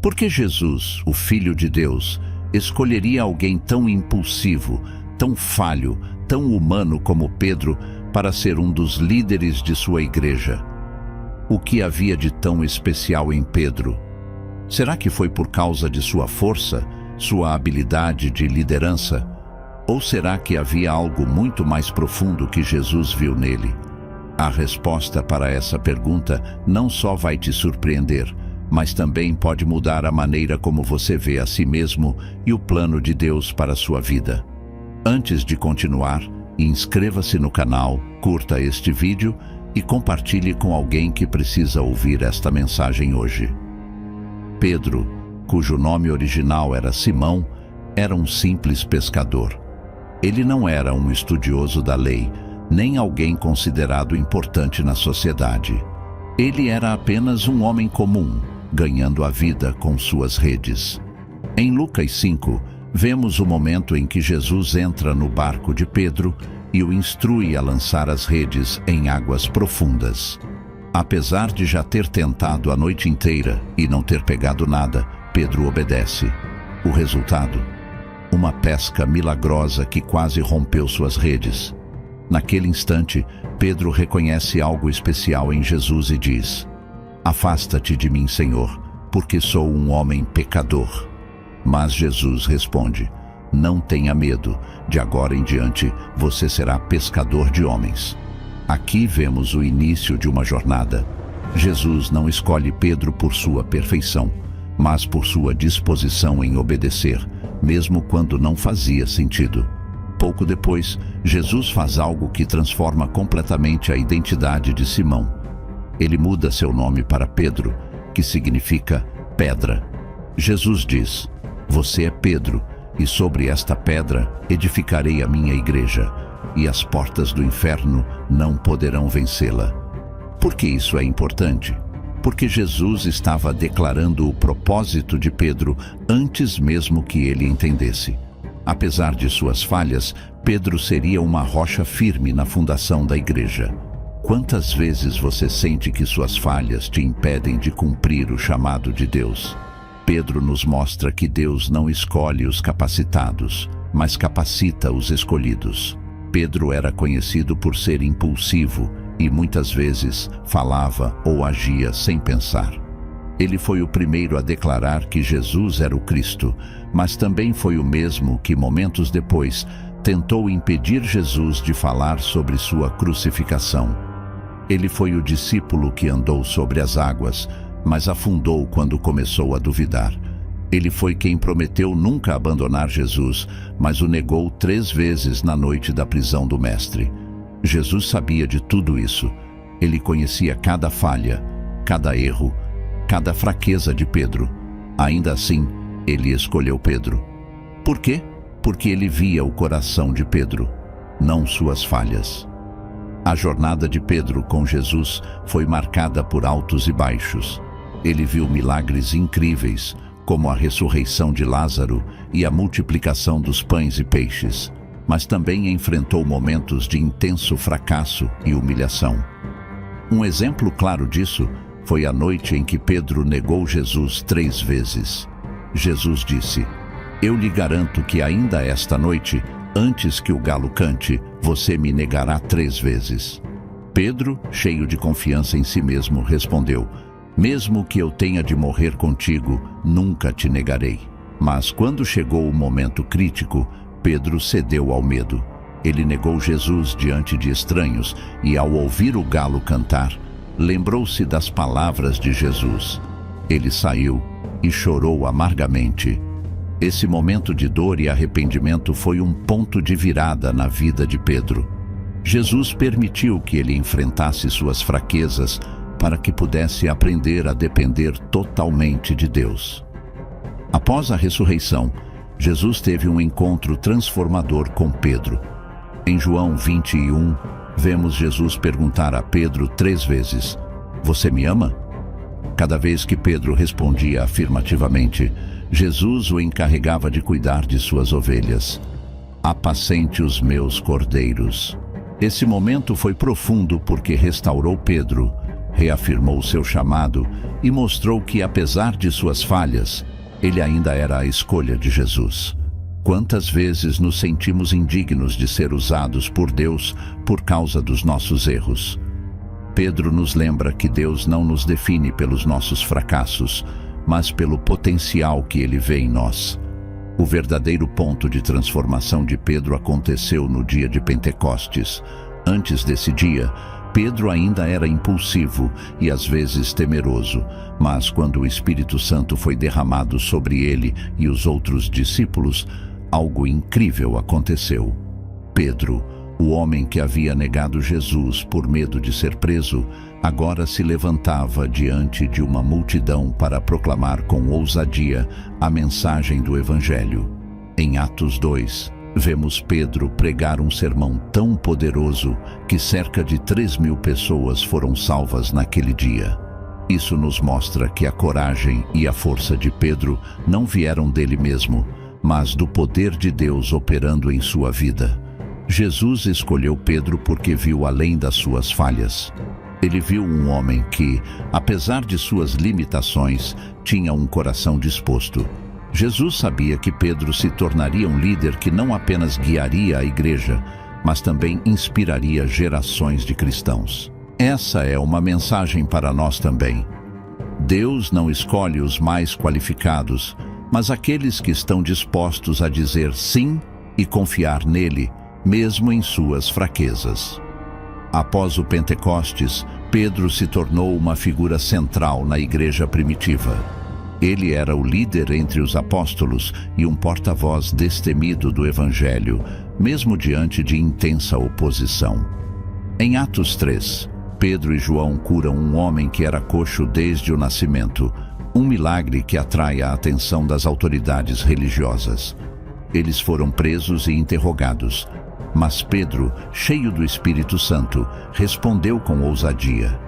Por que Jesus, o Filho de Deus, escolheria alguém tão impulsivo, tão falho, tão humano como Pedro para ser um dos líderes de sua igreja? O que havia de tão especial em Pedro? Será que foi por causa de sua força, sua habilidade de liderança? Ou será que havia algo muito mais profundo que Jesus viu nele? A resposta para essa pergunta não só vai te surpreender, mas também pode mudar a maneira como você vê a si mesmo e o plano de Deus para a sua vida. Antes de continuar, inscreva-se no canal, curta este vídeo e compartilhe com alguém que precisa ouvir esta mensagem hoje. Pedro, cujo nome original era Simão, era um simples pescador. Ele não era um estudioso da lei, nem alguém considerado importante na sociedade. Ele era apenas um homem comum, ganhando a vida com suas redes. Em Lucas 5, vemos o momento em que Jesus entra no barco de Pedro e o instrui a lançar as redes em águas profundas. Apesar de já ter tentado a noite inteira e não ter pegado nada, Pedro obedece. O resultado? Uma pesca milagrosa que quase rompeu suas redes. Naquele instante, Pedro reconhece algo especial em Jesus e diz: "Afasta-te de mim, Senhor, porque sou um homem pecador." Mas Jesus responde: "Não tenha medo, de agora em diante você será pescador de homens." Aqui vemos o início de uma jornada. Jesus não escolhe Pedro por sua perfeição, mas por sua disposição em obedecer, mesmo quando não fazia sentido. Pouco depois, Jesus faz algo que transforma completamente a identidade de Simão. Ele muda seu nome para Pedro, que significa pedra. Jesus diz: "Você é Pedro, e sobre esta pedra edificarei a minha igreja, e as portas do inferno não poderão vencê-la." Por que isso é importante? Porque Jesus estava declarando o propósito de Pedro antes mesmo que ele entendesse. Apesar de suas falhas, Pedro seria uma rocha firme na fundação da igreja. Quantas vezes você sente que suas falhas te impedem de cumprir o chamado de Deus? Pedro nos mostra que Deus não escolhe os capacitados, mas capacita os escolhidos. Pedro era conhecido por ser impulsivo e muitas vezes falava ou agia sem pensar. Ele foi o primeiro a declarar que Jesus era o Cristo, mas também foi o mesmo que, momentos depois, tentou impedir Jesus de falar sobre sua crucificação. Ele foi o discípulo que andou sobre as águas, mas afundou quando começou a duvidar. Ele foi quem prometeu nunca abandonar Jesus, mas o negou 3 vezes na noite da prisão do Mestre. Jesus sabia de tudo isso. Ele conhecia cada falha, cada erro, cada fraqueza de Pedro. Ainda assim, ele escolheu Pedro. Por quê? Porque ele via o coração de Pedro, não suas falhas. A jornada de Pedro com Jesus foi marcada por altos e baixos. Ele viu milagres incríveis, como a ressurreição de Lázaro e a multiplicação dos pães e peixes, mas também enfrentou momentos de intenso fracasso e humilhação. Um exemplo claro disso foi a noite em que Pedro negou Jesus 3 vezes. Jesus disse: "Eu lhe garanto que ainda esta noite, antes que o galo cante, você me negará 3 vezes." Pedro, cheio de confiança em si mesmo, respondeu: "Mesmo que eu tenha de morrer contigo, nunca te negarei." Mas quando chegou o momento crítico, Pedro cedeu ao medo. Ele negou Jesus diante de estranhos e, ao ouvir o galo cantar, lembrou-se das palavras de Jesus. Ele saiu e chorou amargamente. Esse momento de dor e arrependimento foi um ponto de virada na vida de Pedro. Jesus permitiu que ele enfrentasse suas fraquezas para que pudesse aprender a depender totalmente de Deus. Após a ressurreição, Jesus teve um encontro transformador com Pedro. Em João 21, vemos Jesus perguntar a Pedro 3 vezes: "Você me ama?" Cada vez que Pedro respondia afirmativamente, Jesus o encarregava de cuidar de suas ovelhas. "Apacente os meus cordeiros." Esse momento foi profundo porque restaurou Pedro, reafirmou seu chamado e mostrou que, apesar de suas falhas, ele ainda era a escolha de Jesus. Quantas vezes nos sentimos indignos de ser usados por Deus por causa dos nossos erros? Pedro nos lembra que Deus não nos define pelos nossos fracassos, mas pelo potencial que Ele vê em nós. O verdadeiro ponto de transformação de Pedro aconteceu no dia de Pentecostes. Antes desse dia, Pedro ainda era impulsivo e às vezes temeroso, mas quando o Espírito Santo foi derramado sobre ele e os outros discípulos, algo incrível aconteceu. Pedro, o homem que havia negado Jesus por medo de ser preso, agora se levantava diante de uma multidão para proclamar com ousadia a mensagem do Evangelho. Em Atos 2, vemos Pedro pregar um sermão tão poderoso que cerca de 3.000 pessoas foram salvas naquele dia. Isso nos mostra que a coragem e a força de Pedro não vieram dele mesmo, mas do poder de Deus operando em sua vida. Jesus escolheu Pedro porque viu além das suas falhas. Ele viu um homem que, apesar de suas limitações, tinha um coração disposto. Jesus sabia que Pedro se tornaria um líder que não apenas guiaria a igreja, mas também inspiraria gerações de cristãos. Essa é uma mensagem para nós também. Deus não escolhe os mais qualificados, mas aqueles que estão dispostos a dizer sim e confiar nele, mesmo em suas fraquezas. Após o Pentecostes, Pedro se tornou uma figura central na igreja primitiva. Ele era o líder entre os apóstolos e um porta-voz destemido do Evangelho, mesmo diante de intensa oposição. Em Atos 3, Pedro e João curam um homem que era coxo desde o nascimento, um milagre que atrai a atenção das autoridades religiosas. Eles foram presos e interrogados, mas Pedro, cheio do Espírito Santo, respondeu com ousadia: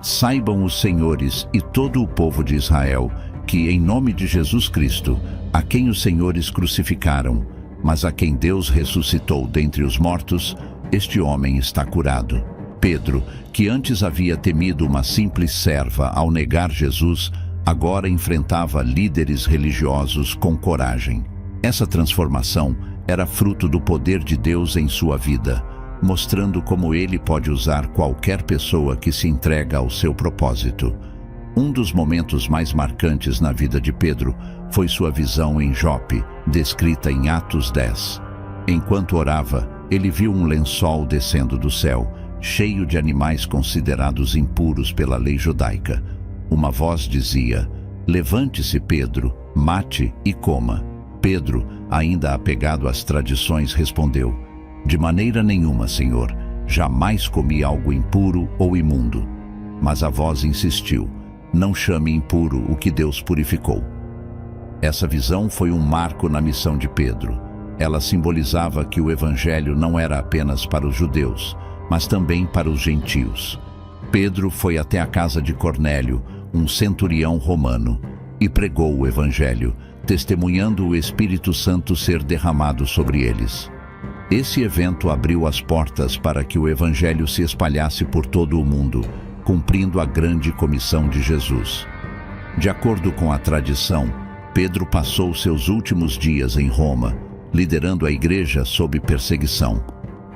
"Saibam os senhores e todo o povo de Israel que, em nome de Jesus Cristo, a quem os senhores crucificaram, mas a quem Deus ressuscitou dentre os mortos, este homem está curado." Pedro, que antes havia temido uma simples serva ao negar Jesus, agora enfrentava líderes religiosos com coragem. Essa transformação era fruto do poder de Deus em sua vida, mostrando como ele pode usar qualquer pessoa que se entrega ao seu propósito. Um dos momentos mais marcantes na vida de Pedro foi sua visão em Jope, descrita em Atos 10. Enquanto orava, ele viu um lençol descendo do céu, cheio de animais considerados impuros pela lei judaica. Uma voz dizia: "Levante-se, Pedro, mate e coma." Pedro, ainda apegado às tradições, respondeu: "De maneira nenhuma, Senhor, jamais comi algo impuro ou imundo." Mas a voz insistiu: "Não chame impuro o que Deus purificou." Essa visão foi um marco na missão de Pedro. Ela simbolizava que o Evangelho não era apenas para os judeus, mas também para os gentios. Pedro foi até a casa de Cornélio, um centurião romano, e pregou o Evangelho, testemunhando o Espírito Santo ser derramado sobre eles. Esse evento abriu as portas para que o Evangelho se espalhasse por todo o mundo, cumprindo a grande comissão de Jesus. De acordo com a tradição, Pedro passou seus últimos dias em Roma, liderando a igreja sob perseguição.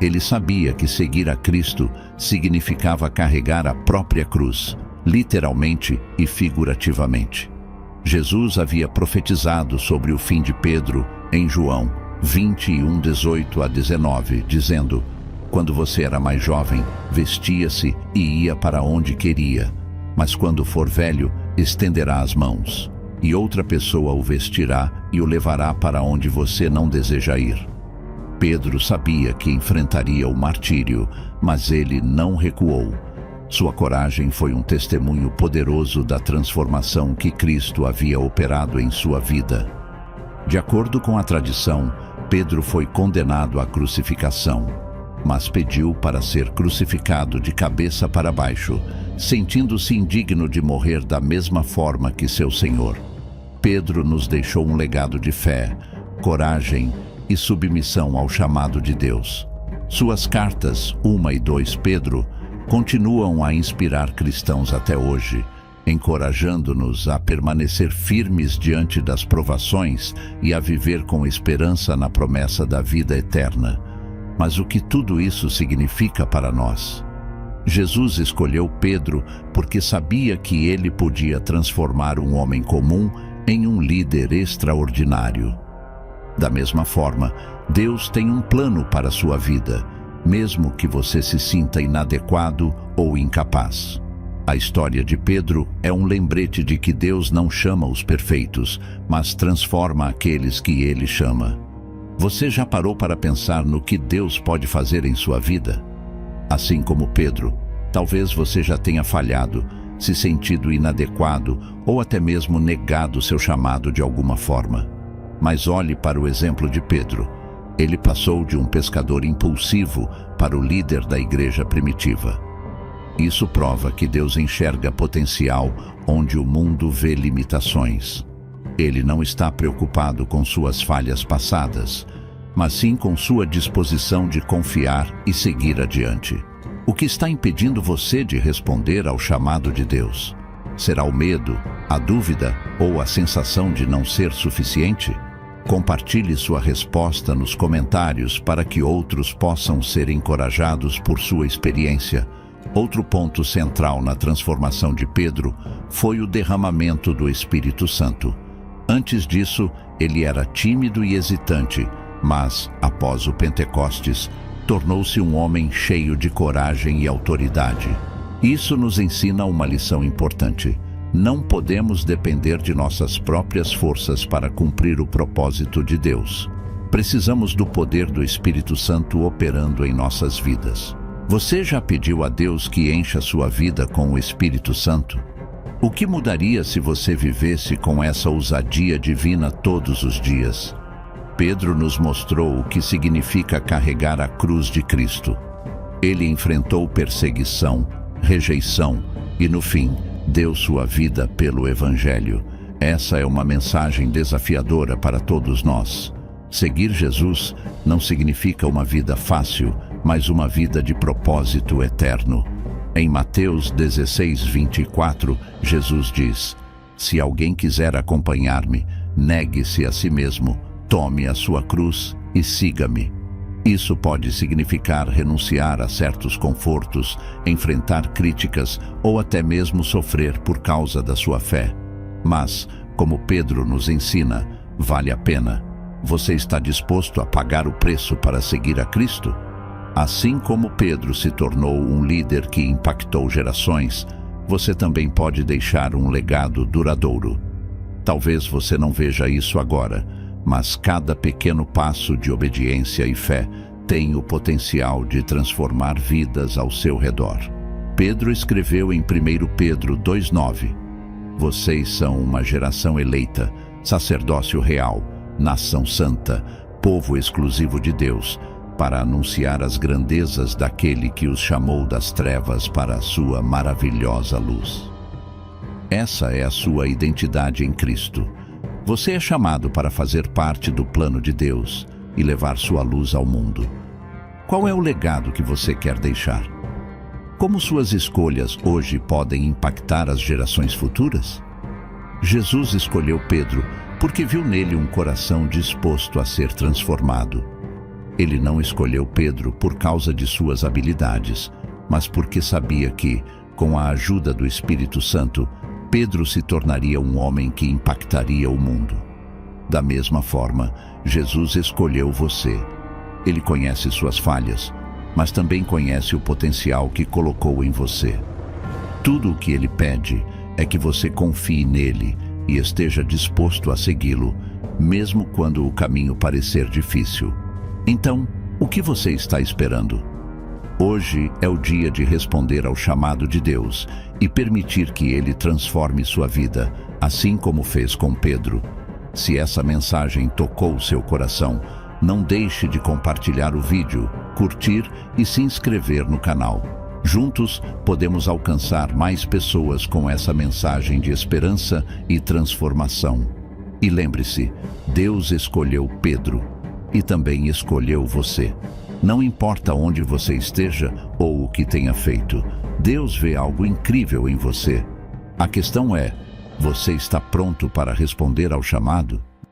Ele sabia que seguir a Cristo significava carregar a própria cruz, literalmente e figurativamente. Jesus havia profetizado sobre o fim de Pedro em João 21:18-19, dizendo: "Quando você era mais jovem, vestia-se e ia para onde queria, mas quando for velho, estenderá as mãos, e outra pessoa o vestirá e o levará para onde você não deseja ir." Pedro sabia que enfrentaria o martírio, mas ele não recuou. Sua coragem foi um testemunho poderoso da transformação que Cristo havia operado em sua vida. De acordo com a tradição, Pedro foi condenado à crucificação, mas pediu para ser crucificado de cabeça para baixo, sentindo-se indigno de morrer da mesma forma que seu Senhor. Pedro nos deixou um legado de fé, coragem e submissão ao chamado de Deus. Suas cartas 1 e 2 Pedro continuam a inspirar cristãos até hoje, encorajando-nos a permanecer firmes diante das provações e a viver com esperança na promessa da vida eterna. Mas o que tudo isso significa para nós? Jesus escolheu Pedro porque sabia que ele podia transformar um homem comum em um líder extraordinário. Da mesma forma, Deus tem um plano para a sua vida, mesmo que você se sinta inadequado ou incapaz. A história de Pedro é um lembrete de que Deus não chama os perfeitos, mas transforma aqueles que Ele chama. Você já parou para pensar no que Deus pode fazer em sua vida? Assim como Pedro, talvez você já tenha falhado, se sentido inadequado ou até mesmo negado seu chamado de alguma forma. Mas olhe para o exemplo de Pedro. Ele passou de um pescador impulsivo para o líder da igreja primitiva. Isso prova que Deus enxerga potencial onde o mundo vê limitações. Ele não está preocupado com suas falhas passadas, mas sim com sua disposição de confiar e seguir adiante. O que está impedindo você de responder ao chamado de Deus? Será o medo, a dúvida ou a sensação de não ser suficiente? Compartilhe sua resposta nos comentários para que outros possam ser encorajados por sua experiência. Outro ponto central na transformação de Pedro foi o derramamento do Espírito Santo. Antes disso, ele era tímido e hesitante, mas, após o Pentecostes, tornou-se um homem cheio de coragem e autoridade. Isso nos ensina uma lição importante. Não podemos depender de nossas próprias forças para cumprir o propósito de Deus. Precisamos do poder do Espírito Santo operando em nossas vidas. Você já pediu a Deus que encha sua vida com o Espírito Santo? O que mudaria se você vivesse com essa ousadia divina todos os dias? Pedro nos mostrou o que significa carregar a cruz de Cristo. Ele enfrentou perseguição, rejeição e, no fim, deu sua vida pelo Evangelho. Essa é uma mensagem desafiadora para todos nós. Seguir Jesus não significa uma vida fácil, mas uma vida de propósito eterno. Em Mateus 16:24, Jesus diz: "Se alguém quiser acompanhar-me, negue-se a si mesmo, tome a sua cruz e siga-me." Isso pode significar renunciar a certos confortos, enfrentar críticas ou até mesmo sofrer por causa da sua fé. Mas, como Pedro nos ensina, vale a pena. Você está disposto a pagar o preço para seguir a Cristo? Assim como Pedro se tornou um líder que impactou gerações, você também pode deixar um legado duradouro. Talvez você não veja isso agora, mas cada pequeno passo de obediência e fé tem o potencial de transformar vidas ao seu redor. Pedro escreveu em 1 Pedro 2:9: "Vocês são uma geração eleita, sacerdócio real, nação santa, povo exclusivo de Deus, para anunciar as grandezas daquele que os chamou das trevas para a sua maravilhosa luz." Essa é a sua identidade em Cristo. Você é chamado para fazer parte do plano de Deus e levar sua luz ao mundo. Qual é o legado que você quer deixar? Como suas escolhas hoje podem impactar as gerações futuras? Jesus escolheu Pedro porque viu nele um coração disposto a ser transformado. Ele não escolheu Pedro por causa de suas habilidades, mas porque sabia que, com a ajuda do Espírito Santo, Pedro se tornaria um homem que impactaria o mundo. Da mesma forma, Jesus escolheu você. Ele conhece suas falhas, mas também conhece o potencial que colocou em você. Tudo o que ele pede é que você confie nele e esteja disposto a segui-lo, mesmo quando o caminho parecer difícil. Então, o que você está esperando? Hoje é o dia de responder ao chamado de Deus e permitir que Ele transforme sua vida, assim como fez com Pedro. Se essa mensagem tocou seu coração, não deixe de compartilhar o vídeo, curtir e se inscrever no canal. Juntos, podemos alcançar mais pessoas com essa mensagem de esperança e transformação. E lembre-se, Deus escolheu Pedro e também escolheu você. Não importa onde você esteja ou o que tenha feito, Deus vê algo incrível em você. A questão é: você está pronto para responder ao chamado?